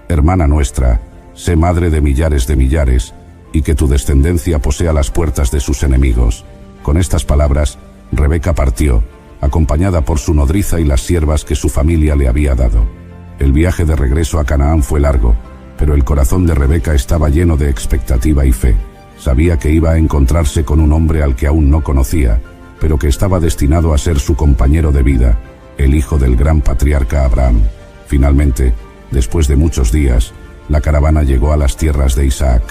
«Hermana nuestra, sé madre de millares, y que tu descendencia posea las puertas de sus enemigos». Con estas palabras, Rebeca partió, acompañada por su nodriza y las siervas que su familia le había dado. El viaje de regreso a Canaán fue largo, pero el corazón de Rebeca estaba lleno de expectativa y fe. Sabía que iba a encontrarse con un hombre al que aún no conocía, pero que estaba destinado a ser su compañero de vida, el hijo del gran patriarca Abraham. Finalmente, después de muchos días, la caravana llegó a las tierras de Isaac.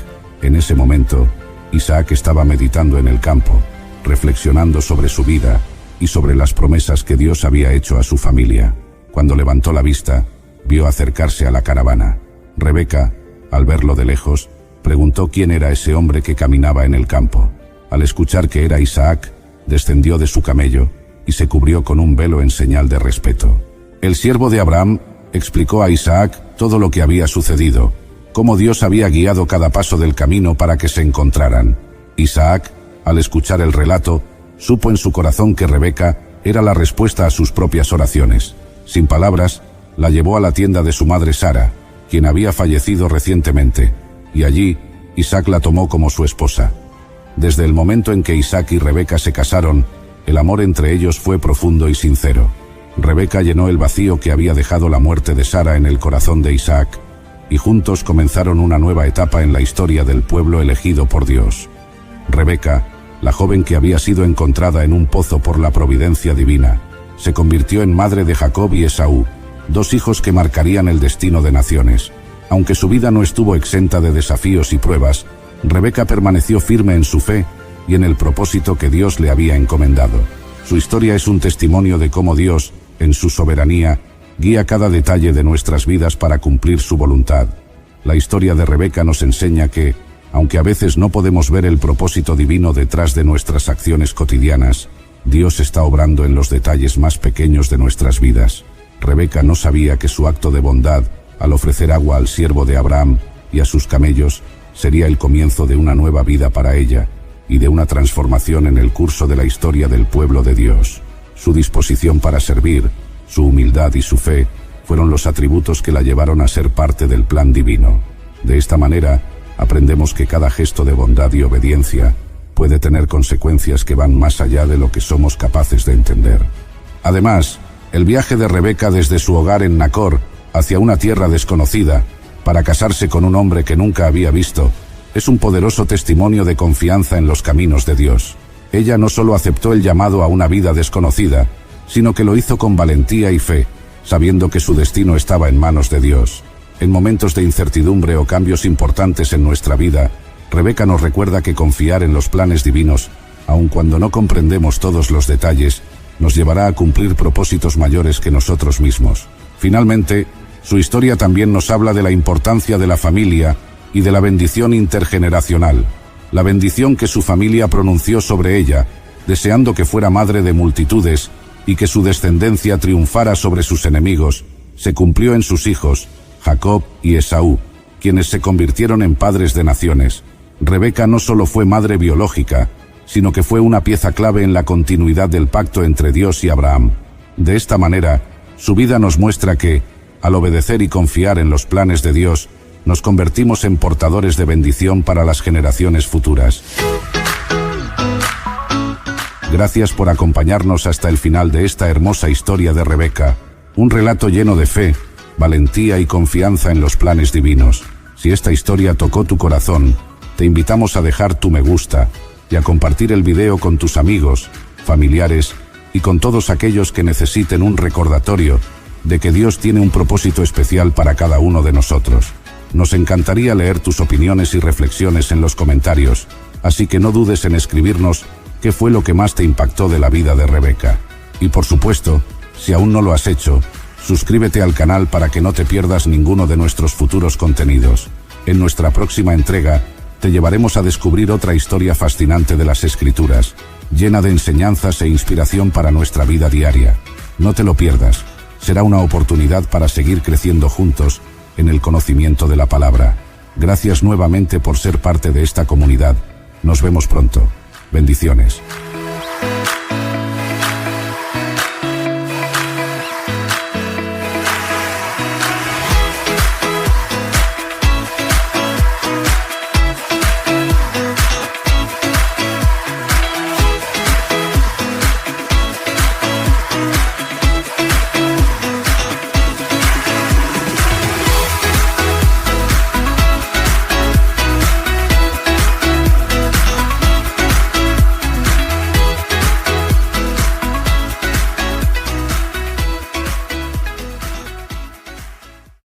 En ese momento, Isaac estaba meditando en el campo, reflexionando sobre su vida y sobre las promesas que Dios había hecho a su familia. Cuando levantó la vista, vio acercarse a la caravana. Rebeca, al verlo de lejos, preguntó quién era ese hombre que caminaba en el campo. Al escuchar que era Isaac, descendió de su camello y se cubrió con un velo en señal de respeto. El siervo de Abraham explicó a Isaac todo lo que había sucedido, cómo Dios había guiado cada paso del camino para que se encontraran. Isaac, al escuchar el relato, supo en su corazón que Rebeca era la respuesta a sus propias oraciones. Sin palabras, la llevó a la tienda de su madre Sara, quien había fallecido recientemente, y allí Isaac la tomó como su esposa. Desde el momento en que Isaac y Rebeca se casaron, el amor entre ellos fue profundo y sincero. Rebeca llenó el vacío que había dejado la muerte de Sara en el corazón de Isaac, y juntos comenzaron una nueva etapa en la historia del pueblo elegido por Dios. Rebeca, la joven que había sido encontrada en un pozo por la providencia divina, se convirtió en madre de Jacob y Esaú, dos hijos que marcarían el destino de naciones. Aunque su vida no estuvo exenta de desafíos y pruebas, Rebeca permaneció firme en su fe y en el propósito que Dios le había encomendado. Su historia es un testimonio de cómo Dios, en su soberanía, guía cada detalle de nuestras vidas para cumplir su voluntad. La historia de Rebeca nos enseña que, aunque a veces no podemos ver el propósito divino detrás de nuestras acciones cotidianas, Dios está obrando en los detalles más pequeños de nuestras vidas. Rebeca no sabía que su acto de bondad, al ofrecer agua al siervo de Abraham y a sus camellos, sería el comienzo de una nueva vida para ella y de una transformación en el curso de la historia del pueblo de Dios. Su disposición para servir, su humildad y su fe fueron los atributos que la llevaron a ser parte del plan divino. De esta manera, aprendemos que cada gesto de bondad y obediencia puede tener consecuencias que van más allá de lo que somos capaces de entender. Además, el viaje de Rebeca desde su hogar en Nacor hacia una tierra desconocida para casarse con un hombre que nunca había visto es un poderoso testimonio de confianza en los caminos de Dios. Ella no solo aceptó el llamado a una vida desconocida, sino que lo hizo con valentía y fe, sabiendo que su destino estaba en manos de Dios. En momentos de incertidumbre o cambios importantes en nuestra vida, Rebeca nos recuerda que confiar en los planes divinos, aun cuando no comprendemos todos los detalles, nos llevará a cumplir propósitos mayores que nosotros mismos. Finalmente, su historia también nos habla de la importancia de la familia y de la bendición intergeneracional. La bendición que su familia pronunció sobre ella, deseando que fuera madre de multitudes y que su descendencia triunfara sobre sus enemigos, se cumplió en sus hijos, Jacob y Esaú, quienes se convirtieron en padres de naciones. Rebeca no solo fue madre biológica, sino que fue una pieza clave en la continuidad del pacto entre Dios y Abraham. De esta manera, su vida nos muestra que, al obedecer y confiar en los planes de Dios, nos convertimos en portadores de bendición para las generaciones futuras. Gracias por acompañarnos hasta el final de esta hermosa historia de Rebeca, un relato lleno de fe, valentía y confianza en los planes divinos. Si esta historia tocó tu corazón, te invitamos a dejar tu me gusta y a compartir el video con tus amigos, familiares y con todos aquellos que necesiten un recordatorio de que Dios tiene un propósito especial para cada uno de nosotros. Nos encantaría leer tus opiniones y reflexiones en los comentarios, así que no dudes en escribirnos qué fue lo que más te impactó de la vida de Rebeca. Y por supuesto, si aún no lo has hecho, suscríbete al canal para que no te pierdas ninguno de nuestros futuros contenidos. En nuestra próxima entrega, te llevaremos a descubrir otra historia fascinante de las Escrituras, llena de enseñanzas e inspiración para nuestra vida diaria. No te lo pierdas, será una oportunidad para seguir creciendo juntos en el conocimiento de la palabra. Gracias nuevamente por ser parte de esta comunidad. Nos vemos pronto. Bendiciones.